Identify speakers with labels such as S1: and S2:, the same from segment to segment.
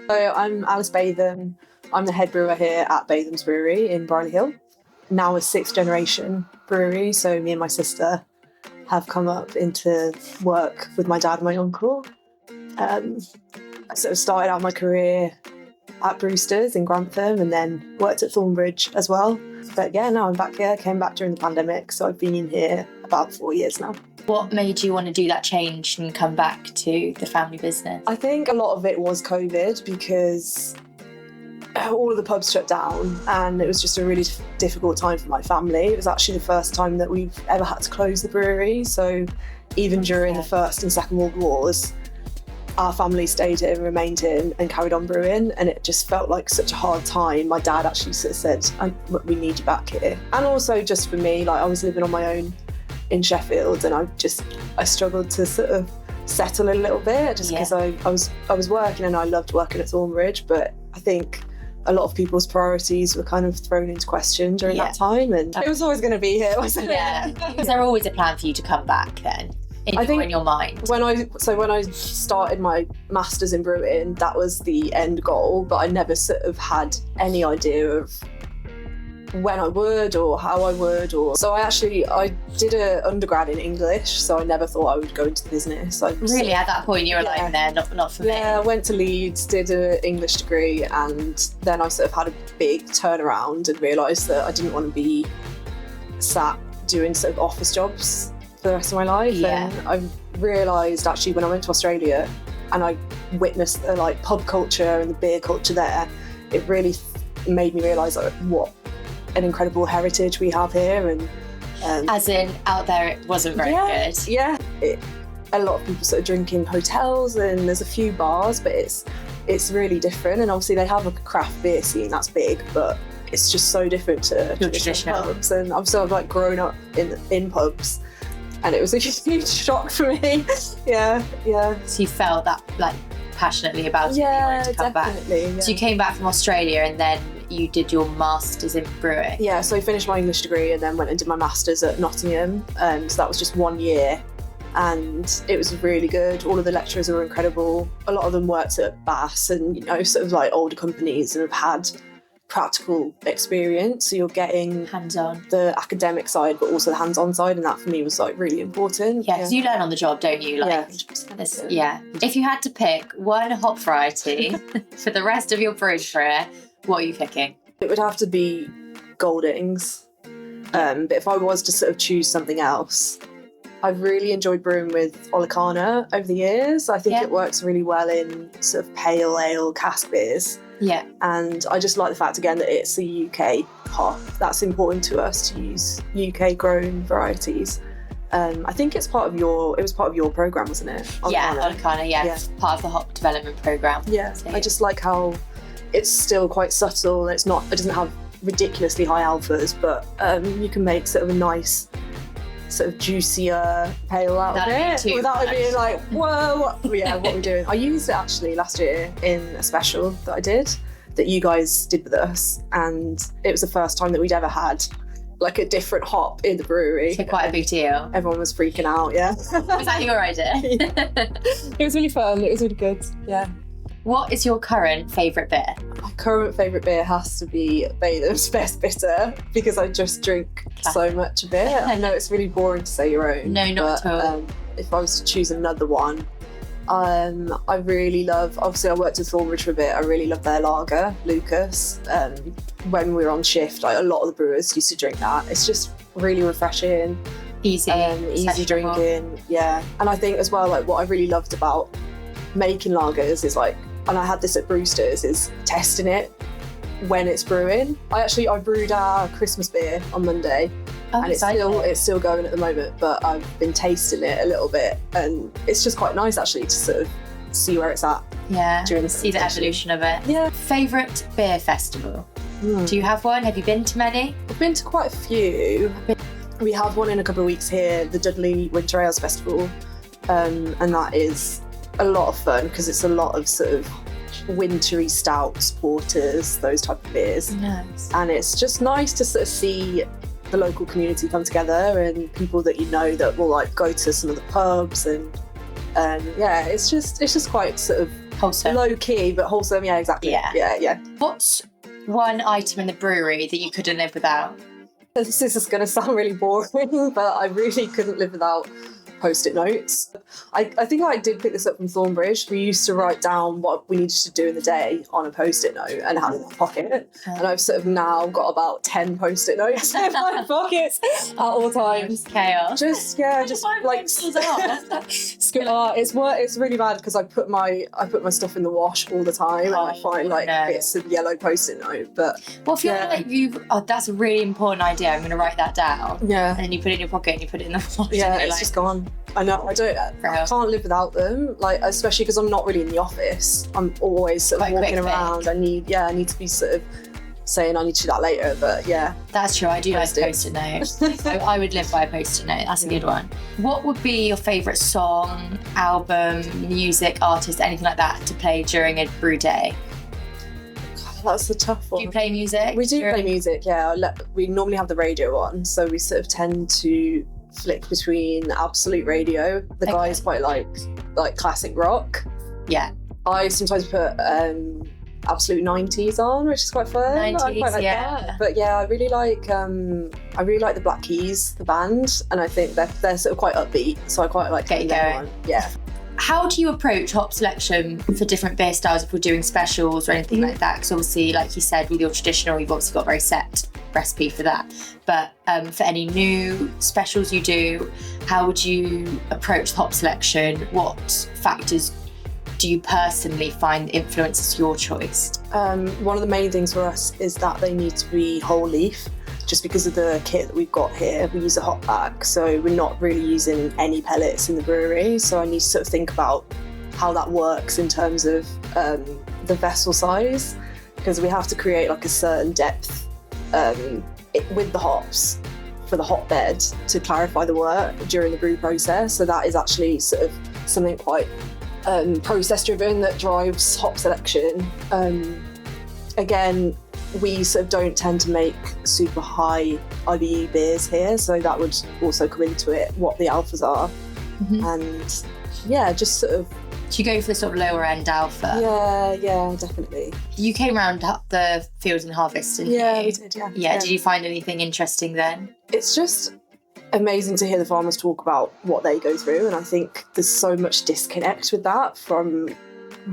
S1: So I'm Alice Batham. I'm the head brewer here at Batham's Brewery in Brierley Hill. Now a 6th generation brewery, so me and my sister have come up into work with my dad and my uncle. I sort of started out my career at Brewster's in Grantham and then worked at Thornbridge as well. But yeah, now I'm back here. Came back during the pandemic, so I've been in here about 4 years now.
S2: What made you want to do that change and come back to the family business?
S1: I think a lot of it was COVID because all of the pubs shut down and it was just a really difficult time for my family. It was actually the first time that we've ever had to close the brewery. So even during the First and Second World Wars, our family stayed here and remained here and carried on brewing, and it just felt like such a hard time. My dad actually sort of said, we need you back here. And also just for me, like I was living on my own in Sheffield and I struggled to sort of settle a little bit just because I was working and I loved working at Thornbridge, but I think a lot of people's priorities were kind of thrown into question during that time, and it was always going to be here, wasn't it?
S2: Was there always a plan for you to come back then? In your mind?
S1: When I started my Masters in Brewing, that was the end goal, but I never sort of had any idea of when I would or how I would. So I did an undergrad in English, so I never thought I would go into the business.
S2: Really, at that point you were like, nah, not for me.
S1: Yeah, I went to Leeds, did an English degree, and then I sort of had a big turnaround and realised that I didn't want to be sat doing sort of office jobs for the rest of my life. And I realised actually when I went to Australia and I witnessed the like pub culture and the beer culture there, it really made me realise like, what an incredible heritage we have here. And
S2: as in out there it wasn't very good.
S1: Yeah, a lot of people sort of drink in hotels and there's a few bars, but it's really different. And obviously they have a craft beer scene that's big, but it's just so different to traditional pubs. And I've sort of like grown up in pubs, and it was a huge shock for me. Yeah.
S2: So you felt that like passionately about it, you wanted to come
S1: definitely,
S2: back. So you came back from Australia and then you did your Masters in Brewing.
S1: Yeah, so I finished my English degree and then went and did my Masters at Nottingham. So that was just 1 year and it was really good. All of the lecturers were incredible. A lot of them worked at Bass and, sort of like older companies and have had practical experience, so you're getting
S2: hands-on,
S1: the academic side but also the hands-on side, and that for me was like really important.
S2: Because you learn on the job, don't you? Like, If you had to pick one hop variety for the rest of your brewing career, what are you picking?
S1: It would have to be Goldings, but if I was to sort of choose something else, I've really enjoyed brewing with Olicana over the years. I think it works really well in sort of pale ale cask beers.
S2: Yeah.
S1: And I just like the fact again that it's a UK hop. That's important to us, to use UK grown varieties. I think it was part of your programme, wasn't it?
S2: Olicana, part of the hop development programme.
S1: Yeah. So, I just like how it's still quite subtle. It doesn't have ridiculously high alphas, but you can make sort of a nice sort of juicier pale out of it without it being like, whoa, what are we doing? I used it actually last year in a special that I did, that you guys did with us, and it was the first time that we'd ever had like a different hop in the brewery.
S2: So quite a big deal.
S1: Everyone was freaking out,
S2: Was that your idea?
S1: It was really fun, it was really good,
S2: What is your current favourite beer?
S1: My current favourite beer has to be Batham's Best Bitter, because I just drink so much of it. I know it's really boring to say your own.
S2: No, not at all.
S1: If I was to choose another one, I really love, obviously I worked at Thornbridge for a bit, I really love their lager, Lucas. When we were on shift, like, a lot of the brewers used to drink that. It's just really refreshing.
S2: Easy
S1: drinking, And I think as well, like, what I really loved about making lagers is like, and I had this at Brewster's, is testing it when it's brewing. I brewed our Christmas beer on Monday, and it's still going at the moment, but I've been tasting it a little bit, and it's just quite nice actually to sort of see where it's at. During
S2: see the evolution of it.
S1: Yeah.
S2: Favourite beer festival? Do you have one? Have you been to many?
S1: I've been to quite a few. We have one in a couple of weeks here, the Dudley Winter Ales Festival, and that is a lot of fun because it's a lot of sort of wintry stouts, porters, those type of beers.
S2: Nice.
S1: And it's just nice to sort of see the local community come together and people that that will like go to some of the pubs and it's just quite sort of
S2: Wholesome.
S1: Low key, but wholesome. Yeah, exactly. Yeah.
S2: What's one item in the brewery that you couldn't live without?
S1: This is going to sound really boring, but I really couldn't live without Post-it notes. I think I did pick this up from Thornbridge. We used to write down what we needed to do in the day on a Post-it note and have it in my pocket. And I've sort of now got about 10 Post-it notes in my pockets at all times.
S2: Chaos.
S1: Just like it's really bad because I put my stuff in the wash all the time and I find bits of yellow Post-it note. But
S2: I feel like that's a really important idea. I'm going to write that down.
S1: Yeah.
S2: And then you put it in your pocket and you put it in the wash.
S1: Yeah, it's just gone. I know. I can't live without them. Like, especially because I'm not really in the office. I'm always sort of walking around. I need to be sort of saying I need to do that later. But yeah,
S2: that's true. I do like Post-it notes. So I would live by a Post-it note. That's a good one. What would be your favourite song, album, music, artist, anything like that to play during a brew day?
S1: That's a tough one.
S2: Do you play music?
S1: We do play music. Yeah, we normally have the radio on, so we sort of tend to flick between Absolute Radio. The guys quite like classic rock.
S2: Yeah.
S1: I sometimes put Absolute 90s on, which is quite fun.
S2: 90s,
S1: I quite like that. But yeah, I really like the Black Keys, the band, and I think they're sort of quite upbeat, so I quite like
S2: getting going.
S1: Yeah.
S2: How do you approach hop selection for different beer styles if we're doing specials or anything like that? Because obviously, like you said, with your traditional, you've obviously got a very set recipe for that. But for any new specials you do, how would you approach the hop selection? What factors do you personally find influences your choice?
S1: One of the main things for us is that they need to be whole leaf. Just because of the kit that we've got here, we use a hop back, so we're not really using any pellets in the brewery. So I need to sort of think about how that works in terms of the vessel size, because we have to create like a certain depth with the hops for the hotbed to clarify the work during the brew process. So that is actually sort of something quite process driven that drives hop selection. Again, we sort of don't tend to make super high IBU beers here, so that would also come into it, what the alphas are. And yeah, just sort of...
S2: Do you go for the sort of lower end alpha?
S1: Yeah, definitely.
S2: You came around the Fields and Harvest, didn't you?
S1: Yeah, we did, yeah.
S2: Did you find anything interesting then?
S1: It's just amazing to hear the farmers talk about what they go through, and I think there's so much disconnect with that from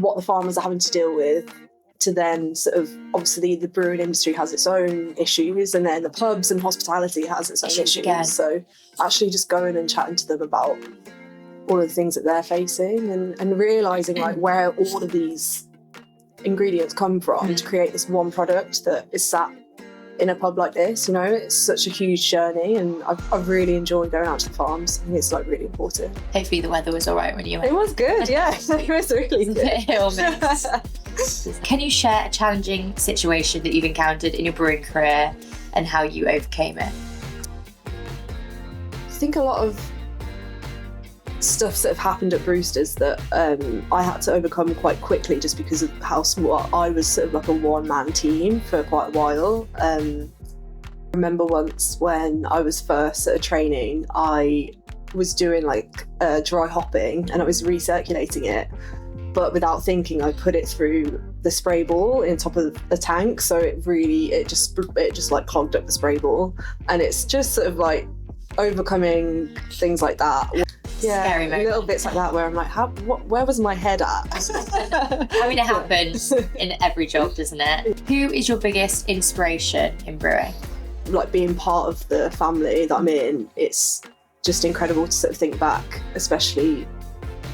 S1: what the farmers are having to deal with to then sort of, obviously the brewing industry has its own issues, and then the pubs and hospitality has its own issues. Again. So actually just going and chatting to them about all of the things that they're facing and realising like where all of these ingredients come from to create this one product that is sat in a pub like this, you know, it's such a huge journey, and I've really enjoyed going out to the farms. I think it's like really important.
S2: Hopefully the weather was all right when you went.
S1: It was good, yeah. It was really good.
S2: Can you share a challenging situation that you've encountered in your brewing career and how you overcame it?
S1: I think a lot of stuff that have happened at Brewster's that I had to overcome quite quickly just because of how small I was, sort of like a one-man team for quite a while. I remember once when I was first at a training, I was doing like dry hopping and I was recirculating it, but without thinking I put it through the spray ball in top of the tank, so it just like clogged up the spray ball, and it's just sort of like overcoming things like that. Yeah, little bits like that where I'm like, where was my head at?
S2: I mean, it happens in every job, doesn't it? Who is your biggest inspiration in brewing?
S1: Like being part of the family that I'm in, it's just incredible to sort of think back, especially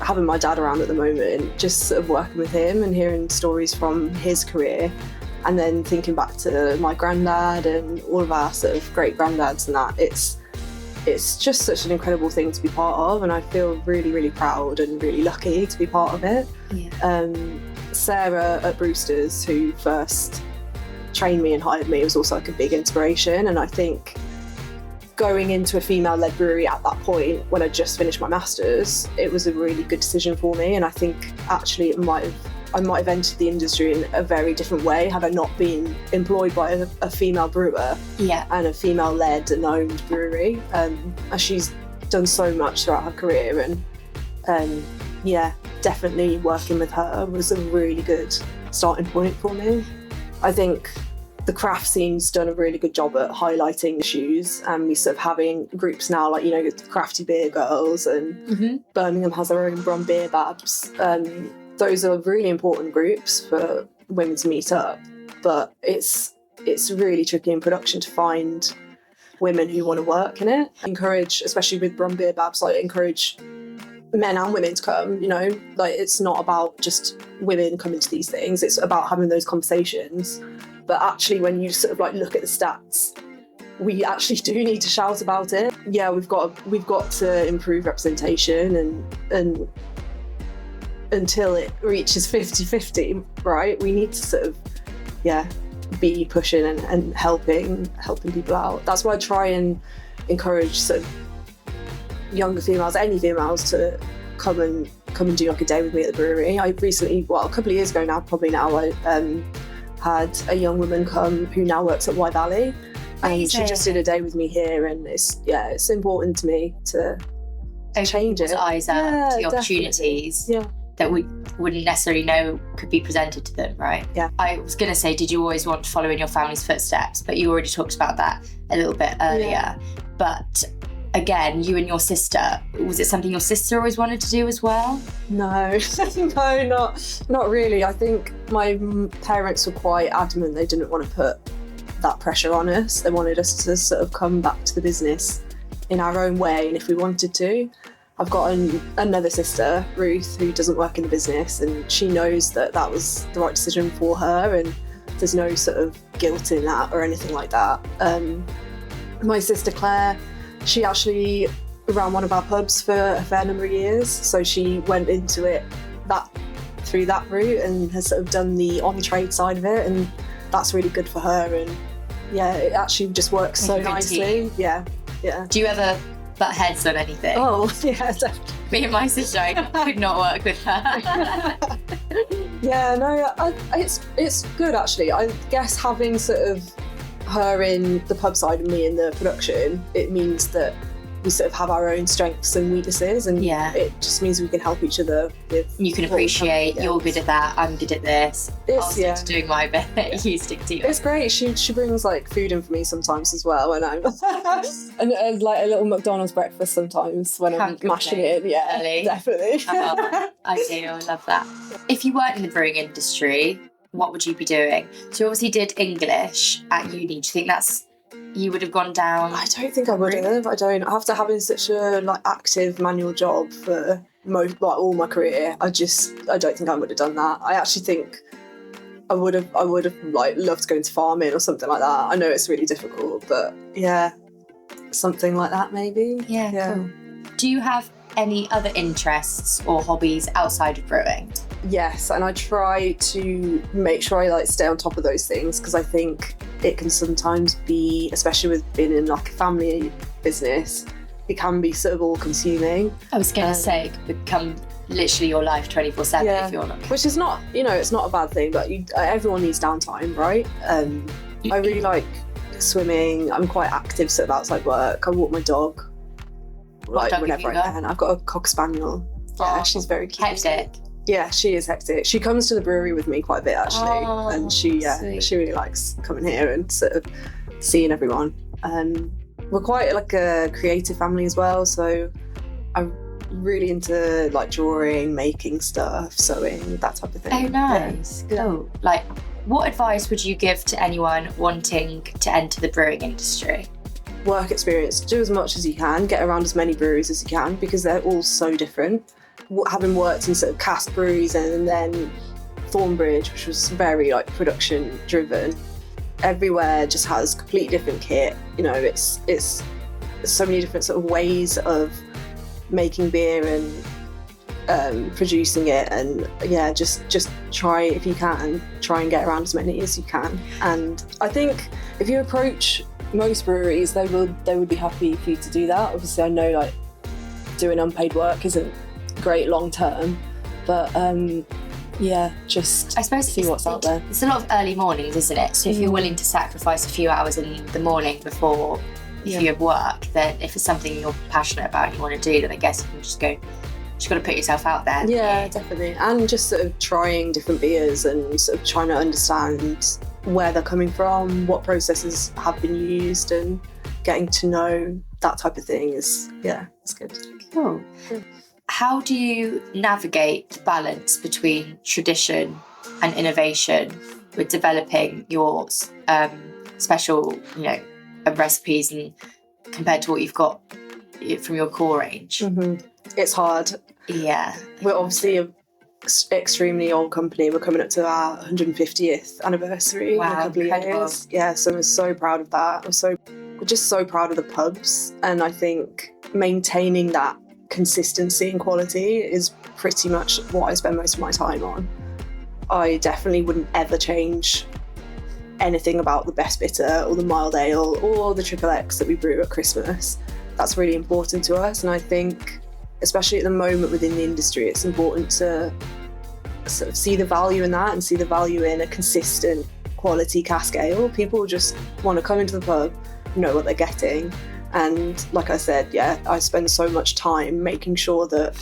S1: having my dad around at the moment, just sort of working with him and hearing stories from his career, and then thinking back to my granddad and all of our sort of great granddads and that. It's just such an incredible thing to be part of, and I feel really, really proud and really lucky to be part of it. Yeah. Sarah at Brewster's, who first trained me and hired me, was also like a big inspiration, and I think going into a female-led brewery at that point, when I just finished my masters, it was a really good decision for me, and I think actually I might have entered the industry in a very different way had I not been employed by a female brewer and a female-led and owned brewery. She's done so much throughout her career, and yeah, definitely working with her was a really good starting point for me. I think the craft scene's done a really good job at highlighting issues, and we sort of having groups now like, the Crafty Beer Girls, and Birmingham has their own Brum Beer Babs. Those are really important groups for women to meet up, but it's really tricky in production to find women who want to work in it. Encourage, especially with Brum Beer Babs, like encourage men and women to come, like it's not about just women coming to these things, it's about having those conversations. But actually when you sort of like look at the stats, we actually do need to shout about it. Yeah, we've got to improve representation, and until it reaches 50-50, right, we need to sort of be pushing and helping people out. That's why I try and encourage sort of younger females, any females, to come and do like a day with me at the brewery. I recently, a couple of years ago now, I had a young woman come who now works at Y Valley, and she just did a day with me here, and it's important to me to change it.
S2: Eyes out to the opportunities that we wouldn't necessarily know could be presented to them, right?
S1: Yeah.
S2: I was going to say, did you always want to follow in your family's footsteps? But you already talked about that a little bit earlier. Yeah. But again, you and your sister, was it something your sister always wanted to do as well?
S1: No, no, not really. I think my parents were quite adamant they didn't want to put that pressure on us. They wanted us to sort of come back to the business in our own way, and if we wanted to. I've got another sister, Ruth, who doesn't work in the business, and she knows that was the right decision for her, and there's no sort of guilt in that or anything like that. My sister Claire, she actually ran one of our pubs for a fair number of years, so she went into it through that route and has sort of done the on-trade side of it, and that's really good for her, and it actually just works so nicely. Yeah.
S2: Do you ever butt heads on anything?
S1: Oh, yeah, definitely.
S2: Me and my sister, I could not work with her.
S1: It's good actually. I guess having sort of her in the pub side and me in the production, it means that we sort of have our own strengths and weaknesses, and it just means we can help each other with.
S2: You can appreciate you're good at that, I'm good at this. I'll stick to doing my bit. You stick to yours.
S1: It's great. She brings like food in for me sometimes as well, and I'm and like a little McDonald's breakfast sometimes when I'm mashing it in. Yeah,
S2: early.
S1: Definitely.
S2: I do. I love that. If you weren't in the brewing industry, what would you be doing? So you obviously did English at uni. Do you think you would have gone down?
S1: I don't think I would have. I don't. After having such a active manual job for all my career, I don't think I would have done that. I actually think I would have loved to go into farming or something like that. I know it's really difficult, but something like that maybe.
S2: Yeah. Cool. Do you have any other interests or hobbies outside of brewing?
S1: Yes, and I try to make sure I stay on top of those things, because I think it can sometimes be, especially with being in a family business, it can be sort of all consuming. I was
S2: going to say, it could become literally your life 24/7 if you're not.
S1: Which is not, it's not a bad thing, but everyone needs downtime, right? I really like swimming. I'm quite active sort of outside work. I walk my dog whenever I can. I've got a cocker spaniel. Yeah, she's very cute.
S2: Hectic.
S1: Yeah, she is hectic. She comes to the brewery with me quite a bit actually, and she really likes coming here and sort of seeing everyone. We're quite a creative family as well, so I'm really into drawing, making stuff, sewing, that type of thing.
S2: Oh, nice. Yeah. Cool. What advice would you give to anyone wanting to enter the brewing industry?
S1: Work experience. Do as much as you can. Get around as many breweries as you can, because they're all so different. Having worked in sort of cask breweries and then Thornbridge, which was very production driven, everywhere just has completely different kit. It's so many different sort of ways of making beer and producing it, and just try, if you can, try and get around as many as you can. And I think if you approach most breweries, they would be happy for you to do that. Obviously I know doing unpaid work isn't great long term, but just
S2: I suppose
S1: see what's out there.
S2: It's a lot of early mornings, isn't it? So if you're willing to sacrifice a few hours in the morning before you have work, then if it's something you're passionate about and you want to do, then I guess you can just go just got to put yourself out there.
S1: Yeah, definitely. And just sort of trying different beers and sort of trying to understand where they're coming from, what processes have been used, and getting to know that type of thing is, it's good.
S2: Cool.
S1: Yeah.
S2: How do you navigate the balance between tradition and innovation with developing your special, recipes and compared to what you've got from your core range?
S1: Mm-hmm. It's hard.
S2: Yeah.
S1: We're obviously an extremely old company. We're coming up to our 150th anniversary in a couple of years. Yeah, so we're so proud of that. We're just so proud of the pubs, and I think maintaining that consistency and quality is pretty much what I spend most of my time on. I definitely wouldn't ever change anything about the best bitter or the mild ale or the triple X that we brew at Christmas. That's really important to us, and I think especially at the moment within the industry, it's important to sort of see the value in that and see the value in a consistent quality cask ale. People just want to come into the pub, know what they're getting, and like I said, I spend so much time making sure that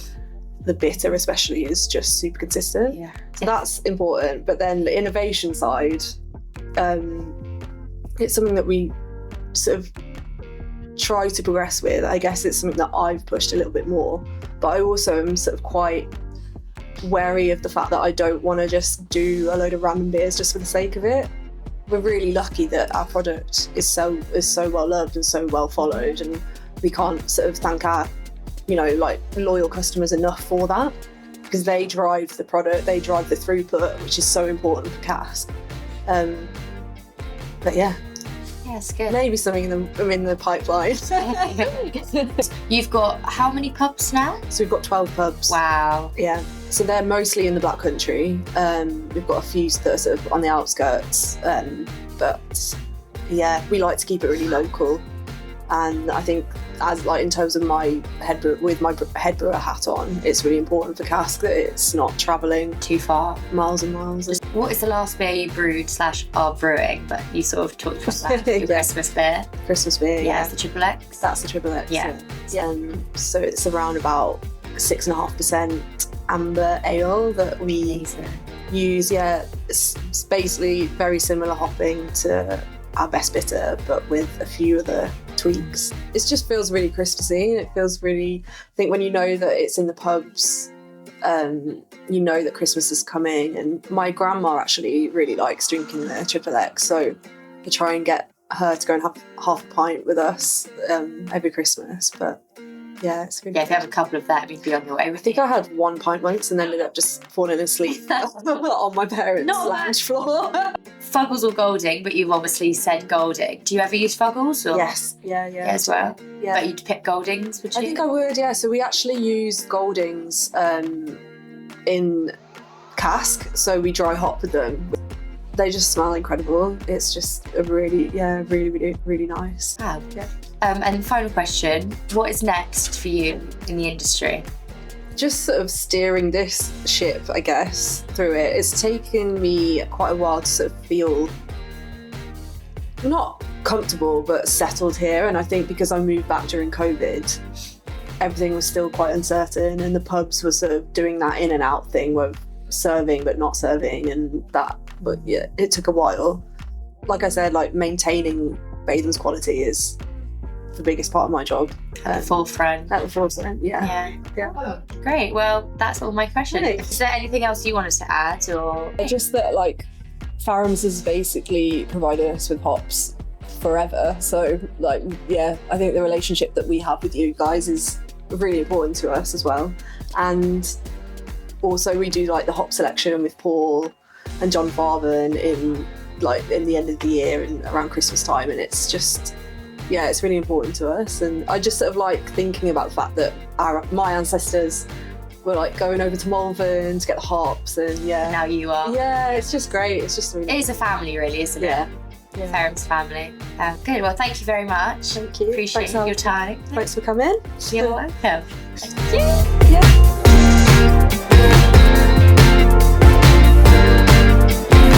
S1: the bitter especially is just super consistent. So that's important. But then the innovation side, it's something that we sort of try to progress with. I guess it's something that I've pushed a little bit more, but I also am sort of quite wary of the fact that I don't want to just do a load of random beers just for the sake of it. We're really lucky that our product is so well loved and so well followed, and we can't sort of thank our loyal customers enough for that, because they drive the product, they drive the throughput, which is so important for cask. But
S2: it's good.
S1: Maybe something in the pipeline.
S2: You've got how many pubs now?
S1: So we've got 12 pubs.
S2: Wow.
S1: Yeah. So they're mostly in the Black Country. We've got a few that are sort of on the outskirts. But we like to keep it really local. And I think in terms of my head brewer hat on, it's really important for cask that it's not travelling
S2: too far,
S1: miles and miles.
S2: What is the last beer you brewed / are brewing? But you sort of talked about that. Your Christmas beer.
S1: Christmas beer, yeah.
S2: That's the triple X.
S1: That's the triple X.
S2: Yeah.
S1: So it's around about 6.5% amber ale that we use. Yeah, it's basically very similar hopping to our best bitter, but with a few other tweaks. It just feels really Christmassy, and it feels really, I think when you know that it's in the pubs, you know that Christmas is coming. And my grandma actually really likes drinking the triple X, so I try and get her to go and have half a pint with us every Christmas. But it's really
S2: if you have a couple of that, you'd be on your way.
S1: I think I had 1 pint once and ended up just falling asleep on my parents' lounge floor.
S2: Fuggles or Golding, but you've obviously said Golding. Do you ever use Fuggles? Or?
S1: Yes, yeah.
S2: As well? Yeah. But you'd pick Goldings, would you?
S1: I think I would, yeah. So we actually use Goldings in cask, so we dry hop with them. They just smell incredible. It's just really nice.
S2: Wow. Yeah. And final question, what is next for you in the industry?
S1: Just sort of steering this ship, I guess, through it. It's taken me quite a while to sort of feel not comfortable, but settled here. And I think because I moved back during COVID, everything was still quite uncertain, and the pubs were sort of doing that in and out thing with serving but not serving, and that. But yeah, it took a while. Like I said, maintaining Batham's quality is the biggest part of my job.
S2: At the forefront.
S1: Yeah.
S2: Oh, great. Well, that's all my questions.
S1: Really?
S2: Is there anything else you wanted to add, or
S1: just that Faram's has basically provided us with hops forever. So I think the relationship that we have with you guys is really important to us as well. And also we do the hop selection with Paul and John Farben in the end of the year and around Christmas time, and it's just it's really important to us. And I just sort of thinking about the fact that my ancestors were going over to Malvern to get the hops, and
S2: now you are.
S1: Yeah, it's just great. It's just really.
S2: It is a family, really, isn't it? Yeah. Faram's family. Good. Well, thank you very much.
S1: Thank you.
S2: Appreciate your time.
S1: Thanks for coming.
S2: You're welcome.
S1: Thank you. Yeah.